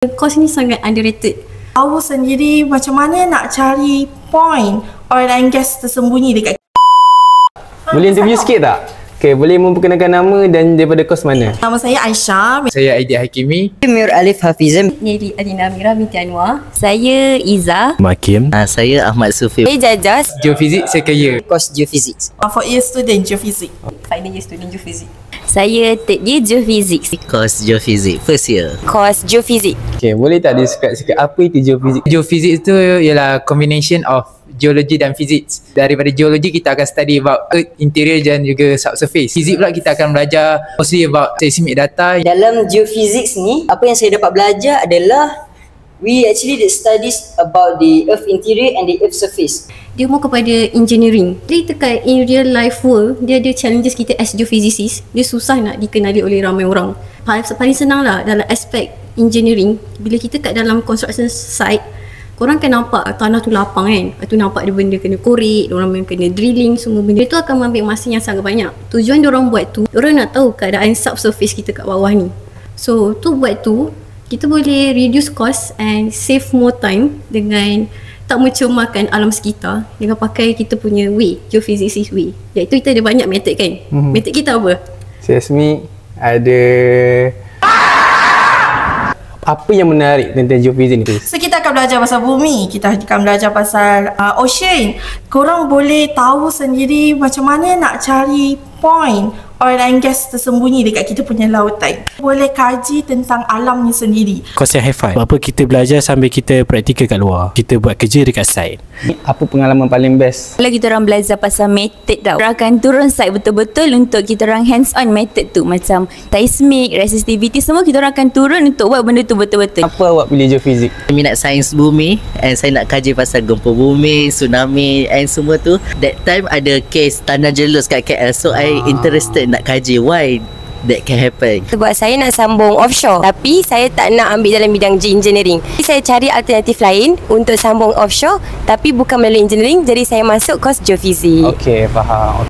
Course ni sangat underrated. Tahu sendiri macam mana nak cari point oil and gas tersembunyi dekat. Boleh interview sikit tak? Okay, boleh memperkenalkan nama dan daripada kos mana? Nama saya Aisyah. Saya Aidil Hakimi. Mir Alif Hafizam. Neri Adina Amira binti Anwar. Saya Iza. Makim. Saya Ahmad Sufi. Saya Jajas. Geofizik saya kaya. Course Geophysics. 4 year student Geophysics. Final year student Geophysics. Saya third year Geophysics. Course Geophysics first year. Course Geophysics. Okay, boleh tak describe sikit apa itu geofizik? Geofizik tu ialah combination of geology dan physics. Daripada geology kita akan study about earth interior dan juga subsurface. Physics pula kita akan belajar mostly about seismic data. Dalam geophysics ni, apa yang saya dapat belajar adalah we actually did studies about the earth interior and the earth surface. Dia more kepada engineering. Jadi dekat in real life world, dia ada challenges kita as geophysicist. Dia susah nak dikenali oleh ramai orang. Paling senang lah dalam aspek engineering. Bila kita kat dalam construction site, korang kan nampak tanah tu lapang kan. Lepas tu nampak ada benda kena korek, orang yang kena drilling, semua benda. Itu akan mengambil masa yang sangat banyak. Tujuan diorang buat tu, diorang nak tahu keadaan subsurface kita kat bawah ni. So tu buat tu, kita boleh reduce cost and save more time dengan tak mencemarkan alam sekitar dengan pakai kita punya way, geophysicist way. Iaitu kita ada banyak method kan. Method kita apa? Seismik, ada apa yang menarik tentang geofizik ni? So kita akan belajar pasal bumi, kita akan belajar pasal ocean. Korang boleh tahu sendiri macam mana nak cari point oil and gas tersembunyi dekat kita punya lautan. Boleh kaji tentang alam ni sendiri. Kos yang have fun. Apa kita belajar sambil kita praktikal kat luar. Kita buat kerja dekat site. Apa pengalaman paling best? Kalau kita orang belajar pasal method tau, kita akan turun site betul-betul untuk kita orang hands on method tu. Macam seismic, resistivity, semua kita orang akan turun untuk buat benda tu betul-betul. Apa awak pilih geofizik? Saya minat sains bumi and saya nak kaji pasal gempa bumi, tsunami and semua tu. That time ada case tanah jelus kat KL, so I interested nak kaji why that can happen. Sebab saya nak sambung offshore, tapi saya tak nak ambil dalam bidang engineering. Jadi saya cari alternatif lain untuk sambung offshore, tapi bukan melalui engineering. Jadi saya masuk course geophysics. Okay, faham.